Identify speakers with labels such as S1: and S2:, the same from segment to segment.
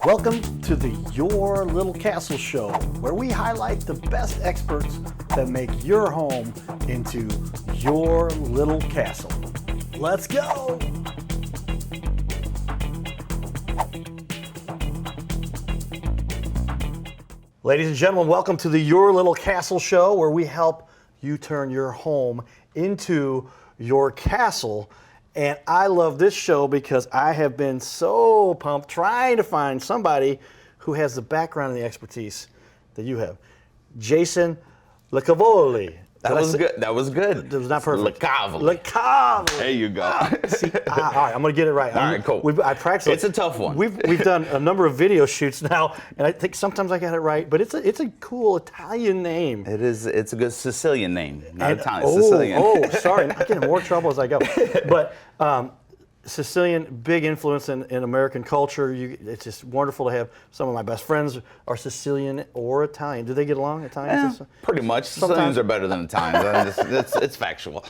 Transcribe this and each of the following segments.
S1: Welcome to the Your Little Castle Show, where we highlight the best experts that make your home into your little castle. Let's go! Ladies and gentlemen, welcome to the Your Little Castle Show, where we help you turn your home into your castle. And I love this show because I have been so pumped trying to find somebody who has the background and the expertise that you have. Jason LiCavoli.
S2: That was good. That was good.
S1: It was not perfect.
S2: LiCavoli. There you go.
S1: All right, I'm going to get it right.
S2: All right, cool.
S1: I practiced.
S2: It's a tough one.
S1: We've done a number of video shoots now, and I think sometimes I got it right, but it's a cool Italian name.
S2: It is. It's a good Sicilian name, not Italian. Sicilian.
S1: Oh, sorry. I'm getting in more trouble as I go. But Sicilian, big influence in American culture. It's just wonderful to have some of my best friends are Sicilian or Italian. Do they get along, Italians?
S2: Pretty much. Sicilians are better than Italians. It's factual.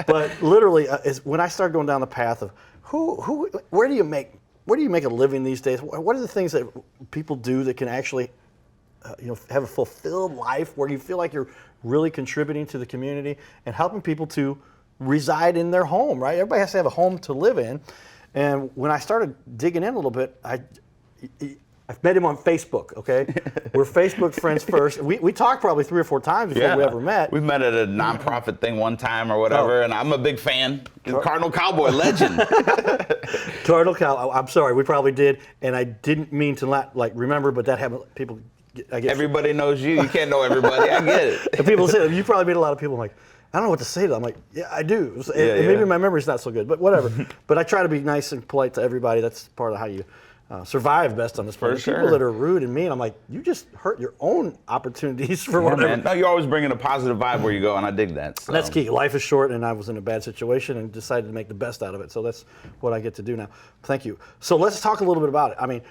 S1: But literally, when I started going down the path of where do you make a living these days? What are the things that people do that can actually have a fulfilled life where you feel like you're really contributing to the community and helping people to reside in their home, right? Everybody has to have a home to live in. And when I started digging in a little bit, I've met him on Facebook, okay? We're Facebook friends first. We talked probably 3 or 4 times before we ever met.
S2: We've met at a nonprofit thing one time or whatever, and I'm a big fan. Cardinal Cowboy legend.
S1: Cardinal Cowboy, I'm sorry, we probably did, and I didn't mean to not remember, but that happened. People, I guess.
S2: Everybody knows you. You can't know everybody. I get it.
S1: And people say, you probably meet a lot of people like, I don't know what to say to them. I'm like, yeah, I do. Maybe my memory's not so good, but whatever. But I try to be nice and polite to everybody. That's part of how you survive best on this planet.
S2: For sure.
S1: People that are rude and mean, I'm like, you just hurt your own opportunities for whatever.
S2: Man. No, you're always bringing a positive vibe where you go, and I dig that. So.
S1: That's key. Life is short, and I was in a bad situation and decided to make the best out of it. So that's what I get to do now. Thank you. So let's talk a little bit about it. I mean,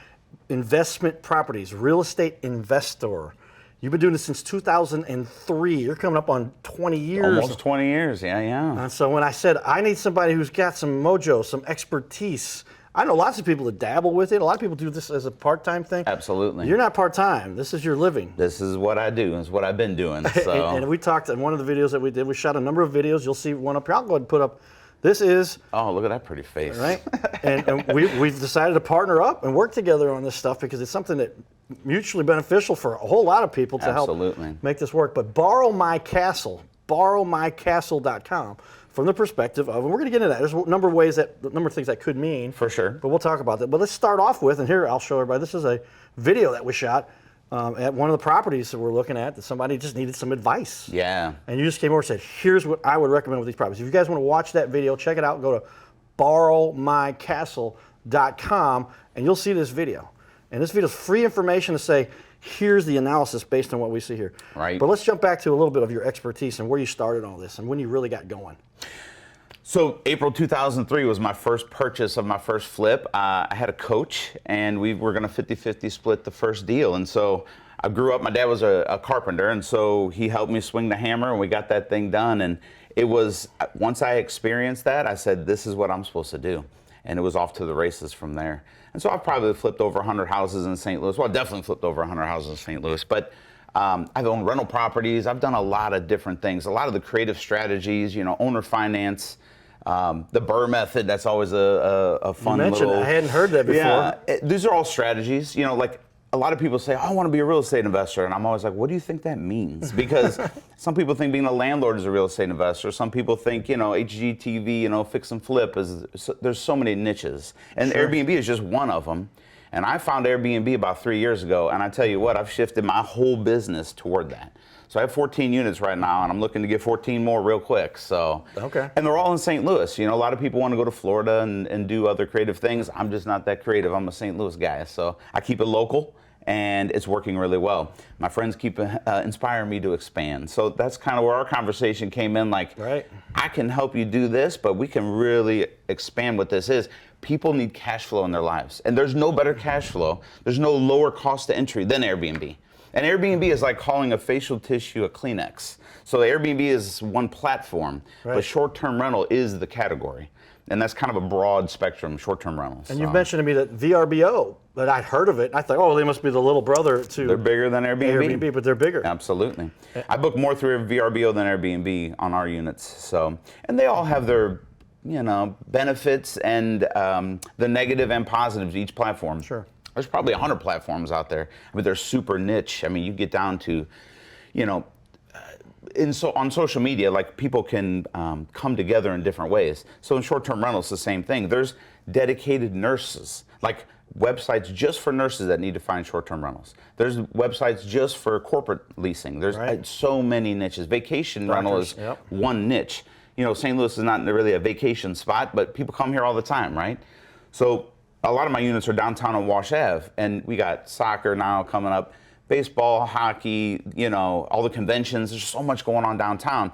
S1: investment properties, real estate investor. You've been doing this since 2003. You're coming up on 20 years.
S2: Almost 20 years, yeah.
S1: And so when I said, I need somebody who's got some mojo, some expertise, I know lots of people that dabble with it. A lot of people do this as a part-time thing.
S2: Absolutely.
S1: You're not part-time. This is your living.
S2: This is what I do. It's what I've been doing. So.
S1: and we talked in one of the videos that we did. We shot a number of videos. You'll see one up here. I'll go ahead and put up. This is.
S2: Oh, look at that pretty face.
S1: Right? and we've decided to partner up and work together on this stuff because it's something that mutually beneficial for a whole lot of people to help make this work. But borrowmycastle.com from the perspective of, and we're going to get into that. There's a number of things that could mean.
S2: For sure.
S1: But we'll talk about that. But let's start off with, and here I'll show everybody, this is a video that we shot at one of the properties that we're looking at that somebody just needed some advice.
S2: Yeah.
S1: And you just came over and said, here's what I would recommend with these properties. If you guys want to watch that video, check it out. Go to borrowmycastle.com and you'll see this video. And this video is free information to say, here's the analysis based on what we see here.
S2: Right.
S1: But let's jump back to a little bit of your expertise and where you started all this and when you really got going.
S2: So April 2003 was my first purchase of my first flip. I had a coach, and we were going to 50-50 split the first deal. And so I grew up, my dad was a carpenter, and so he helped me swing the hammer, and we got that thing done. And it was, once I experienced that, I said, this is what I'm supposed to do. And it was off to the races from there. And so I've probably flipped over 100 houses in St. Louis. Well, I definitely flipped over 100 houses in St. Louis. But I've owned rental properties. I've done a lot of different things, a lot of the creative strategies, owner finance. The Burr method, that's always a fun little.
S1: I hadn't heard that before.
S2: Yeah, these are all strategies. Like a lot of people say, I want to be a real estate investor. And I'm always like, what do you think that means? Because some people think being a landlord is a real estate investor. Some people think, HGTV, fix and flip there's so many niches. And
S1: Sure.
S2: Airbnb is just one of them. And I found Airbnb about 3 years ago. And I tell you what, I've shifted my whole business toward that. So I have 14 units right now, and I'm looking to get 14 more real quick. So,
S1: okay.
S2: And they're all in St. Louis. A lot of people want to go to Florida and do other creative things. I'm just not that creative. I'm a St. Louis guy. So I keep it local, and it's working really well. My friends keep inspiring me to expand. So that's kind of where our conversation came in. Like,
S1: right.
S2: I can help you do this, but we can really expand what this is. People need cash flow in their lives, and there's no better cash flow. There's no lower cost to entry than Airbnb. And Airbnb is like calling a facial tissue a Kleenex. So Airbnb is one platform, but short-term rental is the category. And that's kind of a broad spectrum, short-term rentals.
S1: And you've mentioned to me that VRBO, that I'd heard of it. And I thought, oh, they must be the little brother to
S2: They're bigger than Airbnb.
S1: But they're bigger.
S2: Absolutely. I book more through VRBO than Airbnb on our units. So, and they all have their, benefits and the negative and positives of each platform.
S1: Sure.
S2: There's probably 100 platforms out there, but they're super niche. I mean, you get down to, on social media, like people can come together in different ways. So in short-term rentals, the same thing. There's dedicated nurses, like websites just for nurses that need to find short-term rentals. There's websites just for corporate leasing. There's so many niches. Vacation rental is one niche. St. Louis is not really a vacation spot, but people come here all the time, right? So a lot of my units are downtown on Wash Ave, and we got soccer now coming up, baseball, hockey, all the conventions. There's so much going on downtown.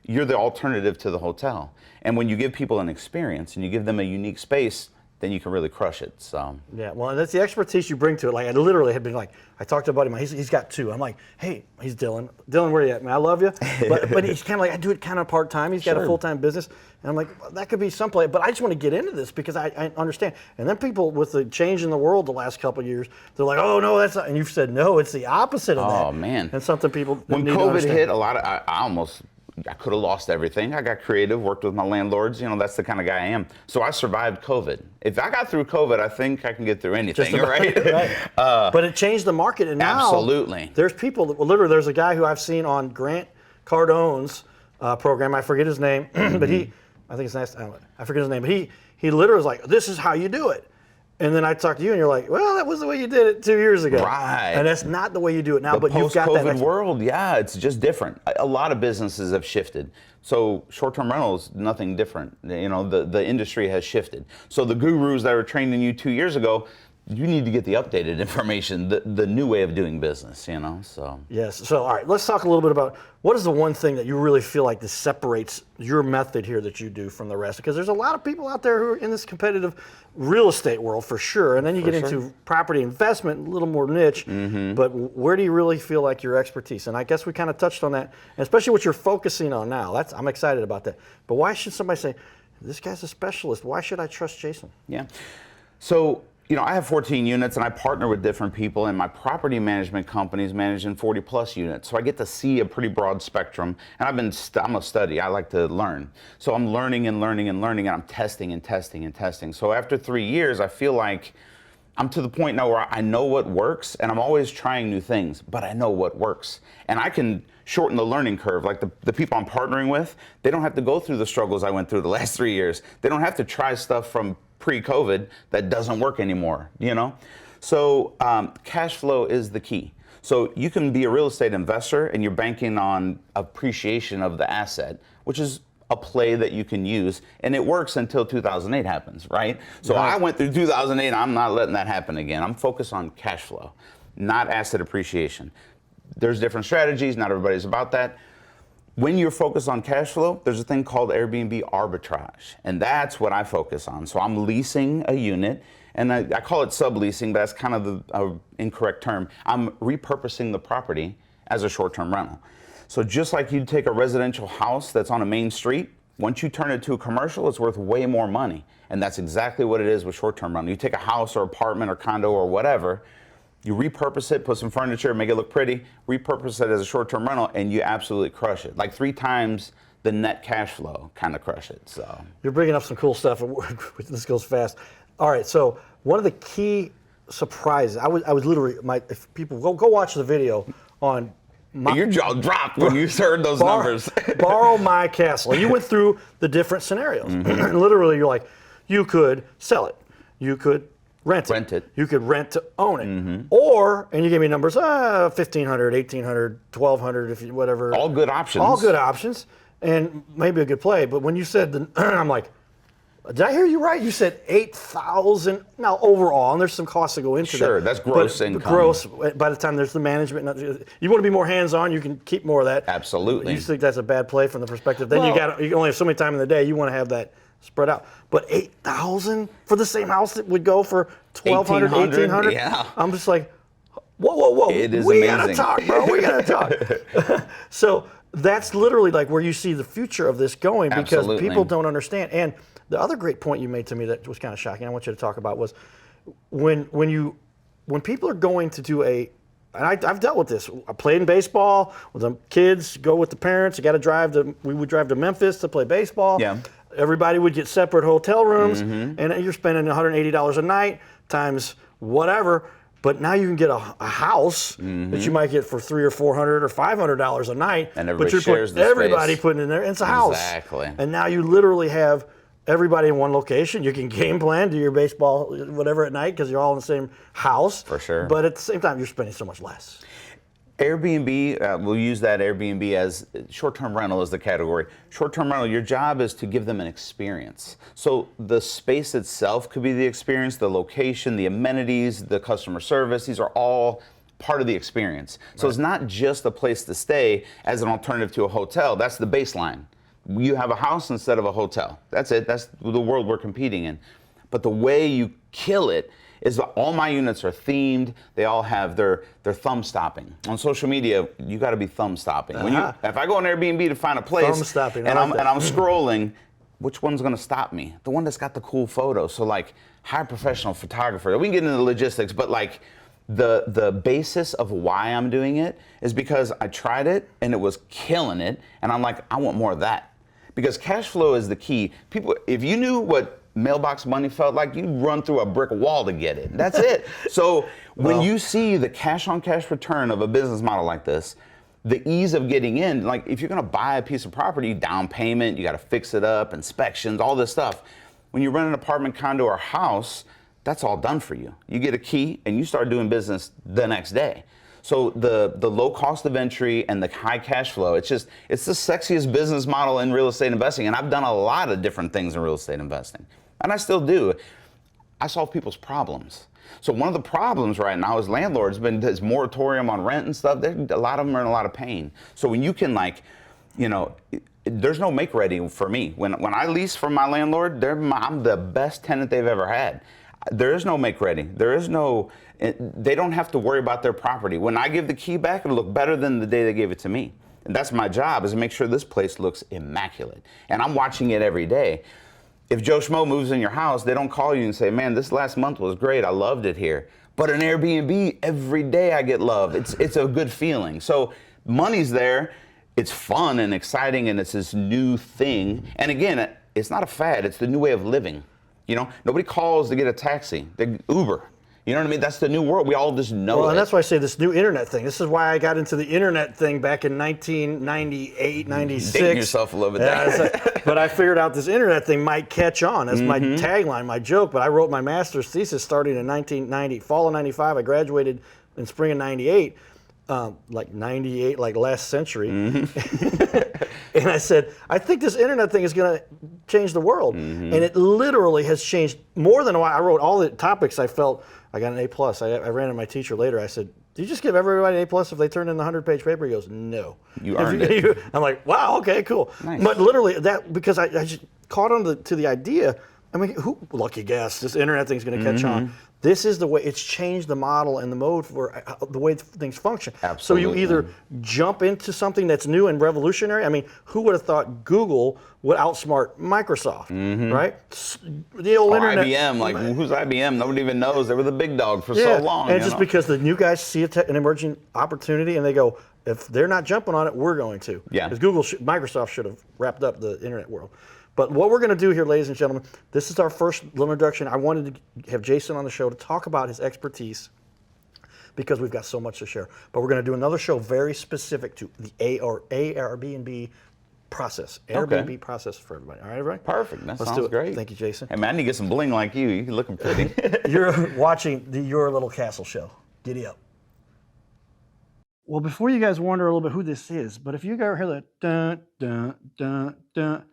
S2: You're the alternative to the hotel. And when you give people an experience and you give them a unique space, then you can really crush it. So
S1: yeah, well, that's the expertise you bring to it. Like I literally had been like, I talked to a buddy of mine. He's got two. I'm like, hey, he's Dylan. Dylan, where you at, man? I love you, but he's kind of like, I do it kind of part time. He's got a full time business, and I'm like, well, that could be someplace. But I just want to get into this because I understand. And then people with the change in the world the last couple of years, they're like, oh no, that's not. And you've said no, it's the opposite of that.
S2: Oh man,
S1: and something people
S2: when
S1: need to
S2: COVID
S1: understand.
S2: hit, I could have lost everything. I got creative, worked with my landlords. That's the kind of guy I am. So I survived COVID. If I got through COVID, I think I can get through anything, right?
S1: But it changed the market, and now
S2: absolutely.
S1: There's people that literally. There's a guy who I've seen on Grant Cardone's program. I forget his name, but I think it's nice. I forget his name, but he literally was like, "This is how you do it." And then I talked to you, and you're like, "Well, that was the way you did it 2 years ago."
S2: Right.
S1: And that's not the way you do it now.
S2: The
S1: but you've got that
S2: post-COVID world, yeah, it's just different. A lot of businesses have shifted. So short-term rentals, nothing different. The industry has shifted. So the gurus that were training you 2 years ago, you need to get the updated information, the new way of doing business. So
S1: yes. So all right, let's talk a little bit about what is the one thing that you really feel like this separates your method here that you do from the rest, because there's a lot of people out there who are in this competitive real estate world for sure, and then you get into property investment, a little more niche. But where do you really feel like your expertise? And I guess we kind of touched on that, and especially what you're focusing on now. I'm excited about that. But why should somebody say, this guy's a specialist? Why should I trust Jason?
S2: Yeah. So I have 14 units, and I partner with different people, and my property management company is managing 40 plus units. So I get to see a pretty broad spectrum, and I'm a study. I like to learn. So I'm learning and learning and learning, and I'm testing and testing and testing. So after 3 years, I feel like I'm to the point now where I know what works, and I'm always trying new things, but I know what works. And I can shorten the learning curve. Like the people I'm partnering with, they don't have to go through the struggles I went through the last 3 years. They don't have to try stuff from pre-COVID that doesn't work anymore, So cash flow is the key. So you can be a real estate investor and you're banking on appreciation of the asset, which is a play that you can use, and it works until 2008 happens, right? So I went through 2008, I'm not letting that happen again. I'm focused on cash flow, not asset appreciation. There's different strategies, not everybody's about that. When you're focused on cash flow, there's a thing called Airbnb arbitrage, and that's what I focus on. So I'm leasing a unit, and I call it subleasing, but that's kind of the incorrect term. I'm repurposing the property as a short-term rental. So just like you'd take a residential house that's on a main street, once you turn it to a commercial, it's worth way more money, and that's exactly what it is with short-term rental. You take a house or apartment or condo or whatever, you repurpose it, put some furniture, make it look pretty, repurpose it as a short-term rental, and you absolutely crush it. Like 3 times the net cash flow, kind of crush it. So
S1: you're bringing up some cool stuff. This goes fast. All right, so one of the key surprises, I was literally, if people go watch the video on
S2: your jaw dropped when you heard those numbers.
S1: Borrow my castle. And you went through the different scenarios. And literally, you're like, you could sell it, you could rent it. You could rent to own it. Or, and you gave me numbers, 1,500, 1,800, 1,200, if you, whatever.
S2: All good options.
S1: All good options, and maybe a good play. But when you said, I'm like, did I hear you right? You said 8,000. Now overall, and there's some costs that go into that.
S2: Sure, that's gross income.
S1: Gross. By the time there's the management, you want to be more hands-on. You can keep more of that.
S2: Absolutely.
S1: You think that's a bad play from the perspective? Then you only have so many time in the day. You want to have that spread out. But 8,000 for the same house that would go for 1,200, 1,800.
S2: Yeah.
S1: I'm just like, whoa.
S2: It is
S1: we
S2: amazing.
S1: gotta talk, bro. We gotta talk. So that's literally like where you see the future of this going, because
S2: Absolutely.
S1: people don't understand. And the other great point you made to me that was kind of shocking, I want you to talk about, was when people are going to do and I've dealt with this. I played in baseball with the kids, go with the parents. We would drive to Memphis to play baseball.
S2: Yeah.
S1: Everybody would get separate hotel rooms, and you're spending $180 a night times whatever. But now you can get a house that you might get for $300 or $400 or $500 a night.
S2: And
S1: but you're
S2: shares the
S1: everybody
S2: space.
S1: putting in there. And it's a house.
S2: Exactly.
S1: And now you literally have everybody in one location. You can game plan, do your baseball, whatever at night, because you're all in the same house.
S2: For sure.
S1: But at the same time, you're spending so much less.
S2: Airbnb, we'll use that Airbnb as short-term rental as the category. Short-term rental, your job is to give them an experience. So the space itself could be the experience, the location, the amenities, the customer service. These are all part of the experience. So It's not just a place to stay as an alternative to a hotel. That's the baseline. You have a house instead of a hotel. That's it. That's the world we're competing in. But the way you kill it is that all my units are themed. They all have their thumb stopping. On social media, you got to be thumb stopping. If I go on Airbnb to find a place
S1: Thumb stopping,
S2: and I'm scrolling, which one's going to stop me? The one that's got the cool photos. So like hire a professional photographer. We can get into the logistics, but like the basis of why I'm doing it is because I tried it and it was killing it, and I'm like, I want more of that. Because cash flow is the key. People, if you knew what mailbox money felt like, you'd run through a brick wall to get it. That's it. So when you see the cash on cash return of a business model like this, the ease of getting in, like if you're gonna buy a piece of property, down payment, you gotta fix it up, inspections, all this stuff. When you rent an apartment, condo, or house, that's all done for you. You get a key and you start doing business the next day. So the low cost of entry and the high cash flow, it's the sexiest business model in real estate investing. And I've done a lot of different things in real estate investing. And I still do. I solve people's problems. So one of the problems right now is landlords been this moratorium on rent and stuff. A lot of them are in a lot of pain. So when you can there's no make ready for me. When I lease from my landlord, I'm the best tenant they've ever had. There is no make ready. They don't have to worry about their property. When I give the key back, it'll look better than the day they gave it to me. And that's my job, is to make sure this place looks immaculate. And I'm watching it every day. If Joe Schmo moves in your house, they don't call you and say, man, this last month was great, I loved it here. But an Airbnb, every day I get love. It's a good feeling. So money's there, it's fun and exciting, and it's this new thing. And again, it's not a fad, it's the new way of living. Nobody calls to get a taxi, they Uber. You know what I mean? That's the new world. We all just know
S1: Well,
S2: it.
S1: and that's why I say this new internet thing. This is why I got into the internet thing back in 1998, 96.
S2: Dating yourself a little bit there.
S1: But I figured out this internet thing might catch on. That's my tagline, my joke. But I wrote my master's thesis starting in 1990, fall of 95. I graduated in spring of 98. Like 98, like last century. And I said, I think this internet thing is going to change the world. And it literally has changed more than I wrote all the topics. I felt I got an A+. I ran into my teacher later. I said, do you just give everybody an A+ if they turn in the 100-page paper? He goes, no.
S2: You earned it.
S1: I'm like, wow, okay, cool.
S2: Nice.
S1: But literally, because I just caught on to the idea. I mean, lucky guess, this internet thing's going to catch on. This is the way, it's changed the model and the mode for the way things function.
S2: Absolutely.
S1: So you either jump into something that's new and revolutionary. I mean, who would have thought Google would outsmart Microsoft, right? The old internet.
S2: IBM, like who's IBM? Nobody even knows. They were the big dog for so long.
S1: And just because the new guys see an emerging opportunity and they go, if they're not jumping on it, we're going to.
S2: Yeah.
S1: Because Microsoft should have wrapped up the internet world. But what we're going to do here, ladies and gentlemen, this is our first little introduction. I wanted to have Jason on the show to talk about his expertise because we've got so much to share. But we're going to do another show very specific to the Airbnb process. Airbnb process for everybody. All right, everybody?
S2: Perfect. That
S1: Let's
S2: sounds
S1: do it.
S2: great.
S1: Thank you, Jason.
S2: Hey, man, I need to get some bling like you. You're looking pretty.
S1: You're watching Your Little Castle show. Giddy up. Well, before you guys wonder a little bit who this is, but if you ever hear the dun, dun, dun, dun,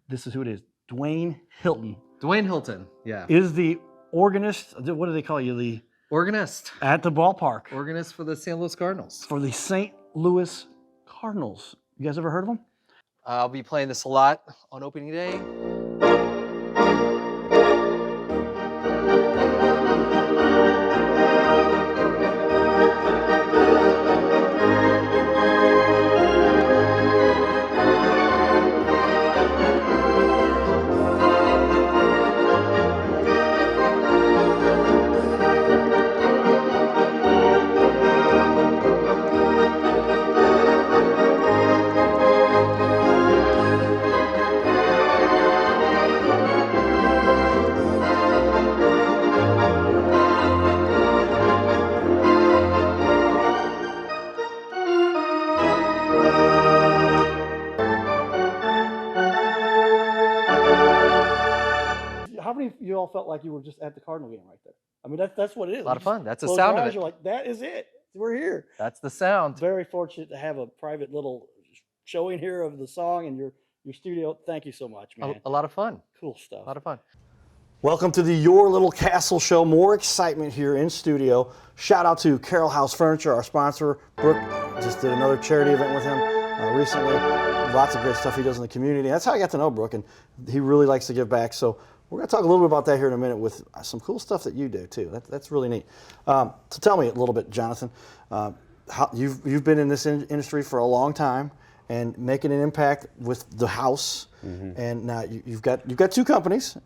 S1: this is who it is. Dwayne Hilton.
S3: Dwayne Hilton, yeah.
S1: Is the organist, what do they call you? The
S3: Organist.
S1: at the ballpark
S3: Organist for the St. Louis Cardinals.
S1: for the St. Louis Cardinals. You guys ever heard of them?
S3: I'll be playing this a lot on opening day.
S1: felt like you were just at the Cardinal game right there. I mean, that's what it is.
S3: A lot of fun. That's the
S1: Close
S3: sound
S1: your
S3: of
S1: eyes,
S3: it.
S1: You're like, that is it. We're here.
S3: That's the sound.
S1: Very fortunate to have a private little showing here of the song and your studio. Thank you so much, man.
S3: A lot of fun.
S1: Cool stuff.
S3: A lot of fun.
S1: Welcome to the Your Little Castle Show. More excitement here in studio. Shout out to Carroll House Furniture, our sponsor. Brooke just did another charity event with him recently. Lots of great stuff he does in the community. That's how I got to know Brooke, and he really likes to give back. So we're going to talk a little bit about that here in a minute with some cool stuff that you do too. That's really neat. So tell me a little bit, Jonathan. How you've been in this industry for a long time and making an impact with the house. And now you've got two companies.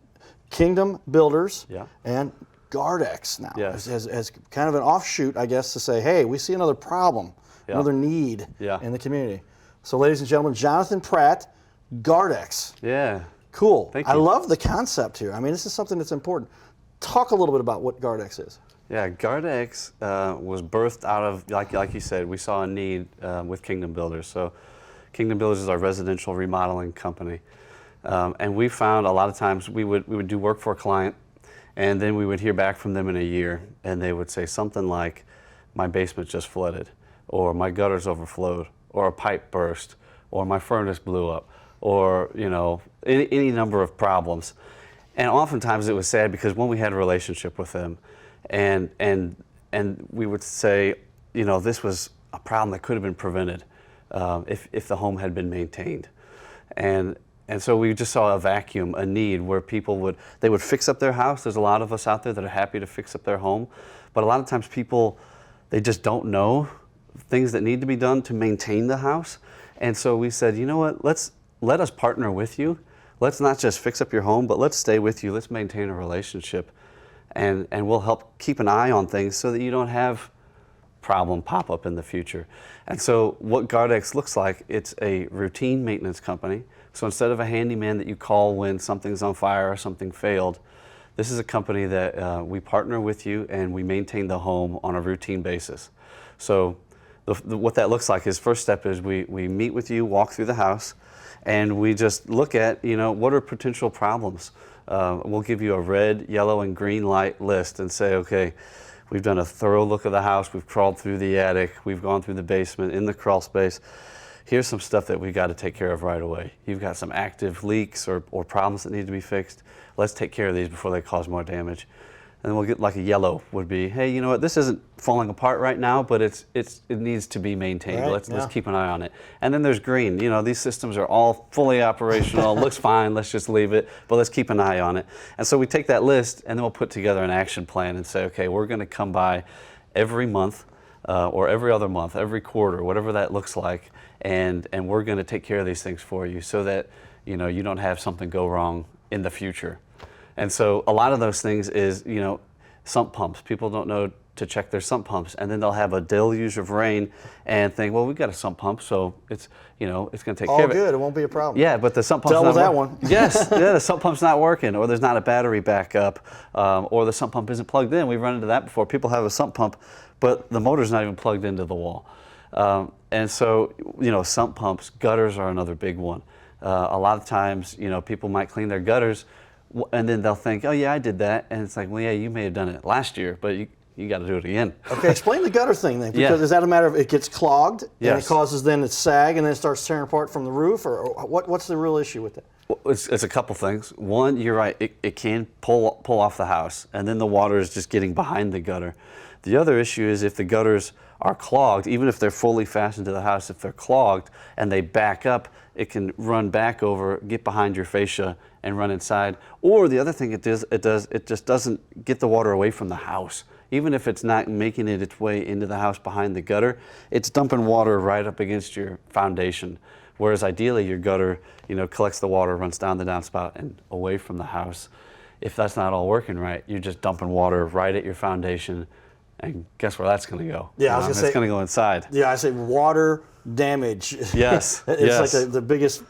S1: Kingdom Builders and GuardEx now as kind of an offshoot, I guess, to say, hey, we see another problem, another need in the community. So, ladies and gentlemen, Jonathan Pratt, GuardEx.
S4: Yeah.
S1: Cool.
S4: Thank you.
S1: I love the concept here. I mean, this is something that's important. Talk a little bit about what GuardEx is.
S4: Yeah, GuardEx was birthed out of, like you said, we saw a need with Kingdom Builders. So, Kingdom Builders is our residential remodeling company. And we found a lot of times we would do work for a client, and then we would hear back from them in a year, and they would say something like, my basement just flooded, or my gutters overflowed, or a pipe burst, or my furnace blew up, or any number of problems. And oftentimes it was sad because when we had a relationship with them, and we would say, this was a problem that could have been prevented if the home had been maintained. And so we just saw a vacuum, a need where people would fix up their house. There's a lot of us out there that are happy to fix up their home, but a lot of times people, they just don't know things that need to be done to maintain the house. And so we said, you know what, let us partner with you. Let's not just fix up your home, but let's stay with you. Let's maintain a relationship, and we'll help keep an eye on things so that you don't have problem pop up in the future. And so what GuardEx looks like, it's a routine maintenance company. So instead of a handyman that you call when something's on fire or something failed, this is a company that we partner with you and we maintain the home on a routine basis. So what that looks like is, first step is we meet with you, walk through the house, and we just look at, what are potential problems. We'll give you a red, yellow, and green light list and say, okay, we've done a thorough look of the house, we've crawled through the attic, we've gone through the basement, in the crawl space. Here's some stuff that we've got to take care of right away. You've got some active leaks or problems that need to be fixed. Let's take care of these before they cause more damage. And then we'll get like a yellow would be, hey, you know what, this isn't falling apart right now, but it needs to be maintained.
S1: Right,
S4: let's keep an eye on it. And then there's green. These systems are all fully operational, looks fine, let's just leave it, but let's keep an eye on it. And so we take that list and then we'll put together an action plan and say, okay, we're going to come by every month or every other month, every quarter, whatever that looks like, and we're going to take care of these things for you so that you don't have something go wrong in the future. And so a lot of those things is sump pumps. People don't know to check their sump pumps, and then they'll have a deluge of rain and think, well, we've got a sump pump, so it's it's going to take care of it.
S1: All good. It won't be a problem.
S4: Yeah, but the sump pump's
S1: Dealt
S4: not
S1: with that
S4: working.
S1: one.
S4: Yes, the sump pump's not working, or there's not a battery backup, or the sump pump isn't plugged in. We've run into that before. People have a sump pump, but the motor's not even plugged into the wall. And so, sump pumps, gutters are another big one. A lot of times, people might clean their gutters, and then they'll think, oh yeah, I did that. And it's like, well, yeah, you may have done it last year, but you got to do it again.
S1: Okay, explain the gutter thing then. Because is that a matter of it gets clogged and it causes then it sag and then it starts tearing apart from the roof, or what's the real issue with that?
S4: Well, it's a couple things. One, you're right, it can pull off the house, and then the water is just getting behind the gutter. The other issue is if the gutters are clogged, even if they're fully fastened to the house, if they're clogged and they back up, it can run back over, get behind your fascia and run inside. Or the other thing it just doesn't get the water away from the house. Even if it's not making it its way into the house behind the gutter, it's dumping water right up against your foundation. Whereas ideally your gutter, collects the water, runs down the downspout and away from the house. If that's not all working right, you're just dumping water right at your foundation. And guess where that's going to go?
S1: Yeah, I was going to say,
S4: it's going to go inside.
S1: Yeah, I say water damage.
S4: Yes.
S1: It's like the biggest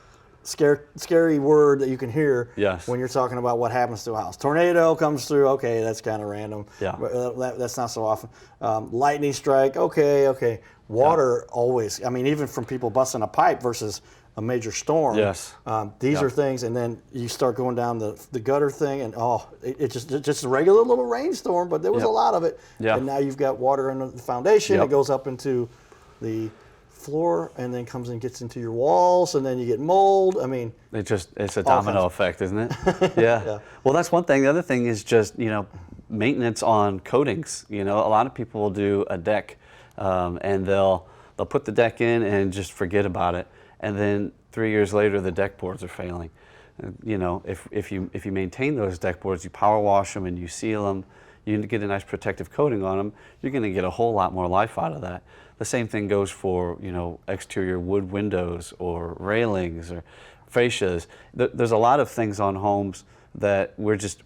S1: scary word that you can hear when you're talking about what happens to a house. Tornado comes through, okay, that's kind of random.
S4: Yeah.
S1: That's not so often. Lightning strike, okay. Water always, I mean, even from people busting a pipe versus a major storm.
S4: Yes.
S1: These
S4: Yep.
S1: are things, and then you start going down the gutter thing, and it's just a regular little rainstorm, but there was
S4: Yep.
S1: a lot of it.
S4: Yeah.
S1: And now you've got water in the foundation.
S4: Yep.
S1: It goes up into the floor, and then comes and gets into your walls, and then you get mold. I mean,
S4: It's a
S1: All
S4: domino
S1: kinds.
S4: effect, isn't it? Yeah.
S1: Yeah.
S4: Well, that's one thing. The other thing is just, maintenance on coatings. A lot of people will do a deck, and they'll put the deck in and just forget about it. And then 3 years later, the deck boards are failing. If you maintain those deck boards, you power wash them and you seal them, you get a nice protective coating on them, you're going to get a whole lot more life out of that. The same thing goes for exterior wood windows or railings or fascias. There's a lot of things on homes that we're just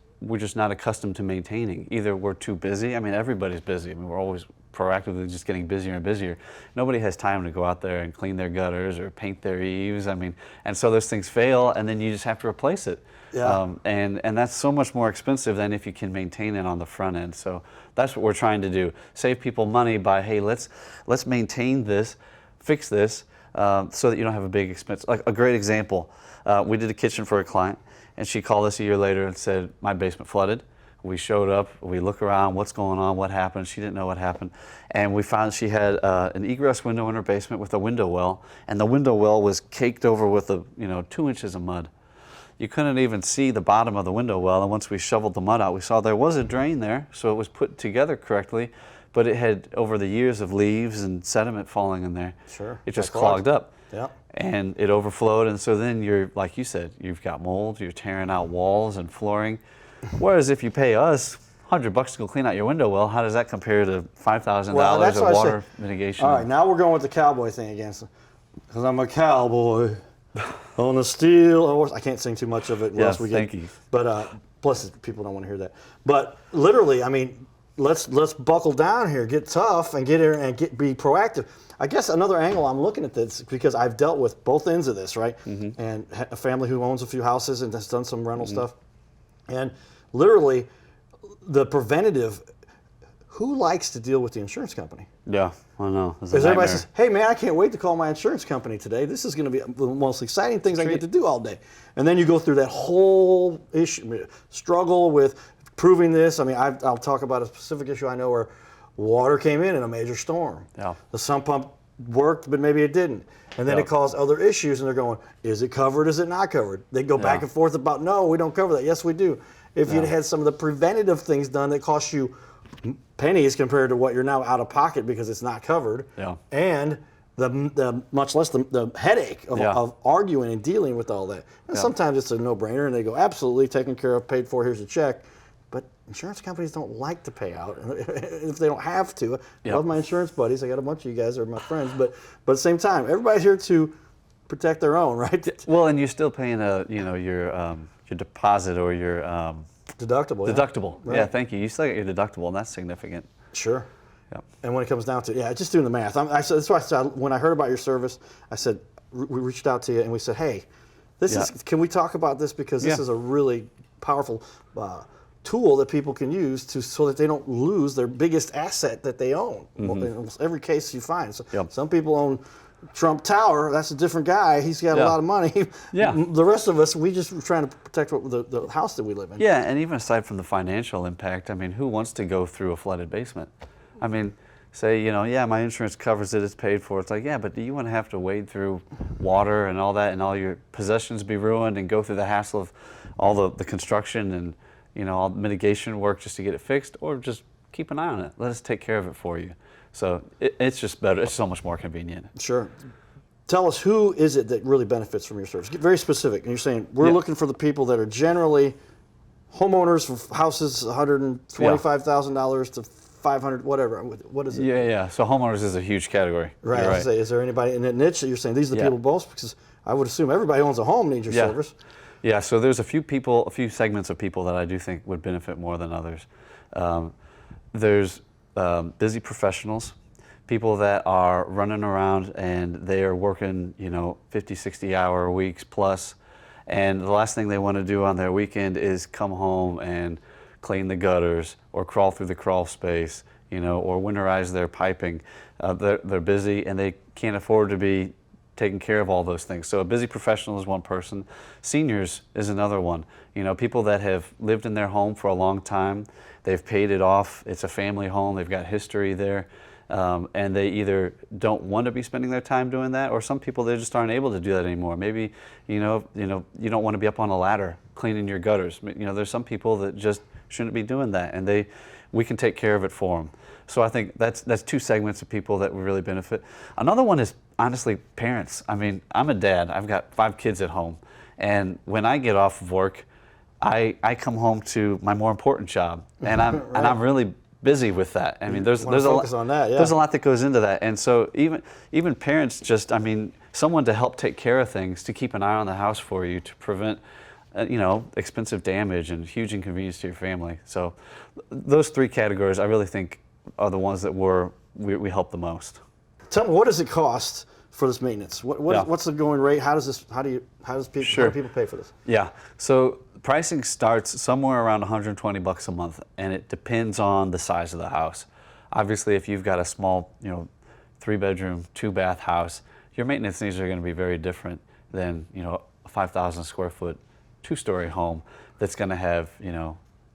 S4: not accustomed to maintaining. Either we're too busy. I mean, everybody's busy. I mean, we're always proactively just getting busier and busier. Nobody has time to go out there and clean their gutters or paint their eaves. I mean, and so those things fail, and then you just have to replace it.
S1: Yeah.
S4: And that's so much more expensive than if you can maintain it on the front end. So that's what we're trying to do: save people money by, hey, let's maintain this, fix this, so that you don't have a big expense. Like a great example, we did a kitchen for a client, and she called us a year later and said, my basement flooded. We showed up, we look around, what's going on, what happened. She didn't know what happened. And we found she had an egress window in her basement with a window well, and the window well was caked over with 2 inches of mud. You couldn't even see the bottom of the window well, and once we shoveled the mud out, we saw there was a drain there, so it was put together correctly, but it had, over the years of leaves and sediment falling in there,
S1: Sure.
S4: it just
S1: Got clogged.
S4: clogged up.
S1: Yeah.
S4: And it overflowed, and so then you're, like you said, you've got mold, you're tearing out walls and flooring. Whereas if you pay us $100 to go clean out your window well, how does that compare to $5,000
S1: Well, that's
S4: of
S1: what I
S4: water
S1: say.
S4: mitigation?
S1: All right, now we're going with the cowboy thing again, because I'm a cowboy on a steel horse. I can't sing too much of it.
S4: Yeah,
S1: Unless we
S4: thank
S1: get,
S4: you.
S1: But plus, people don't want to hear that. But literally, I mean, let's buckle down here, get tough, and get here and be proactive. I guess another angle I'm looking at this, because I've dealt with both ends of this, right?
S4: Mm-hmm.
S1: And a family who owns a few houses and has done some rental stuff, and literally, the preventative. Who likes to deal with the insurance company?
S4: Yeah, I know. It's a
S1: Because everybody
S4: nightmare.
S1: says, hey man, I can't wait to call my insurance company today. This is going to be the most exciting things I get to do all day. And then you go through that whole struggle with proving this. I mean, I'll talk about a specific issue I know where water came in a major storm.
S4: Yeah.
S1: The sump pump worked, but maybe it didn't. And then
S4: Yeah.
S1: it caused other issues, and they're going, is it covered, is it not covered? They go back
S4: Yeah.
S1: and forth about, no, we don't cover that. Yes, we do. If you'd had some of the preventative things done that cost you pennies compared to what you're now out of pocket because it's not covered,
S4: Yeah.
S1: and the much less the headache of,
S4: Yeah.
S1: of arguing and dealing with all that. And
S4: Yeah.
S1: sometimes it's a no-brainer, and they go, absolutely, taken care of, paid for, here's a check. But insurance companies don't like to pay out if they don't have to. I
S4: Yeah.
S1: love my insurance buddies. I got a bunch of you guys are my friends, but at the same time, everybody's here to protect their own, right?
S4: Well, and you're still paying your deposit or your
S1: Deductible. yeah.
S4: deductible.
S1: Right.
S4: Yeah, thank you. You still get your deductible, and that's significant.
S1: Sure.
S4: Yep.
S1: And when it comes down to just doing the math, that's why I said when I heard about your service, I said we reached out to you and we said, hey,
S4: Yeah.
S1: can we talk about this, because this
S4: Yeah.
S1: is a really powerful tool that people can use so that they don't lose their biggest asset that they own. Well, in almost every case you find. So
S4: Yep.
S1: some people own Trump Tower. That's a different guy. He's got a
S4: Yeah.
S1: lot of money.
S4: Yeah.
S1: The rest of us, we just trying to protect the house that we live in.
S4: Yeah, and even aside from the financial impact, I mean, who wants to go through a flooded basement? I mean, say, yeah, my insurance covers it, it's paid for. It's like, yeah, but do you want to have to wade through water and all that and all your possessions be ruined and go through the hassle of all the construction and, all the mitigation work just to get it fixed? Or just keep an eye on it. Let us take care of it for you. So it's just better. It's so much more convenient.
S1: Sure. Tell us, who is it that really benefits from your service? Get very specific. And you're saying we're
S4: Yeah.
S1: looking for the people that are generally homeowners for houses $125,000 to $500, whatever. What is it?
S4: Yeah. So homeowners is a huge category.
S1: Right.
S4: You're
S1: I
S4: right.
S1: was gonna say, is there anybody in that niche that you're saying these are the
S4: Yeah.
S1: people both? Because I would assume everybody who owns a home needs your
S4: Yeah.
S1: service.
S4: Yeah, so there's a few segments of people that I do think would benefit more than others. There's busy professionals, people that are running around and they are working, 50, 60-hour weeks plus, and the last thing they want to do on their weekend is come home and clean the gutters or crawl through the crawl space, or winterize their piping. They're busy and they can't afford to be taking care of all those things. So a busy professional is one person. Seniors is another one. You know, people that have lived in their home for a long time, they've paid it off, it's a family home, they've got history there, and they either don't want to be spending their time doing that, or some people, they just aren't able to do that anymore. Maybe, you don't want to be up on a ladder cleaning your gutters. You know, there's some people that just shouldn't be doing that, and we can take care of it for them. So I think that's two segments of people that would really benefit. Another one is honestly parents. I mean, I'm a dad. I've got 5 kids at home, and when I get off of work, I come home to my more important job, and I'm
S1: Right.
S4: and I'm really busy with that. I mean, there's a
S1: focus
S4: lot
S1: on that, yeah.
S4: there's a lot that goes into that, and so even parents just, I mean, someone to help take care of things, to keep an eye on the house for you, to prevent expensive damage and huge inconvenience to your family. So those 3 categories, I really think, are the ones that we help the most.
S1: Tell me, what does it cost for this maintenance? What's the going rate? How do people pay for this?
S4: Yeah. So pricing starts somewhere around $120 a month, and it depends on the size of the house. Obviously, if you've got a small, 3-bedroom, 2-bath house, your maintenance needs are going to be very different than, a 5,000 square foot 2-story home that's going to have,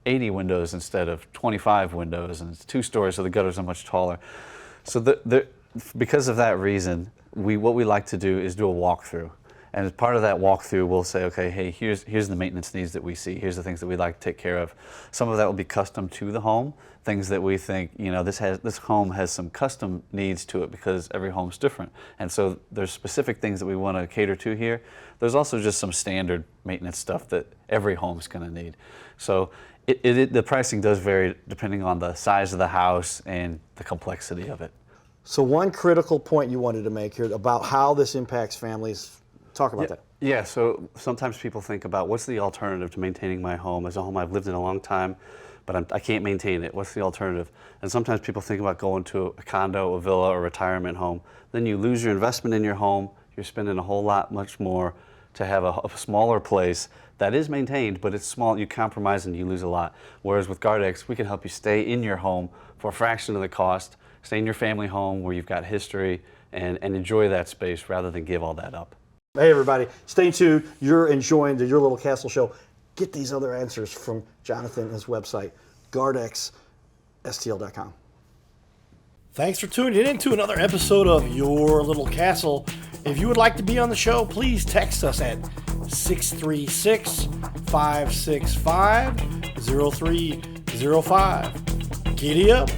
S4: 80 windows instead of 25 windows, and it's 2 stories, so the gutters are much taller. So because of that reason, what we like to do is do a walkthrough. And as part of that walkthrough, we'll say, okay, hey, here's the maintenance needs that we see. Here's the things that we'd like to take care of. Some of that will be custom to the home, things that we think, this home has some custom needs to it because every home's different. And so there's specific things that we want to cater to here. There's also just some standard maintenance stuff that every home's going to need. So the pricing does vary depending on the size of the house and the complexity of it.
S1: So one critical point you wanted to make here about how this impacts families. Talk about that.
S4: Yeah, so sometimes people think about, what's the alternative to maintaining my home? It's a home I've lived in a long time, but I can't maintain it. What's the alternative? And sometimes people think about going to a condo, a villa, or retirement home. Then you lose your investment in your home. You're spending a whole lot much more to have a smaller place that is maintained, but it's small. You compromise and you lose a lot. Whereas with GuardEx, we can help you stay in your home for a fraction of the cost, stay in your family home where you've got history, and enjoy that space rather than give all that up.
S1: Hey everybody, stay tuned. You're enjoying the Your Little Castle show. Get these other answers from Jonathan and his website, GuardExSTL.com. Thanks for tuning in to another episode of Your Little Castle. If you would like to be on the show, please text us at 636-565-0305. Giddy up.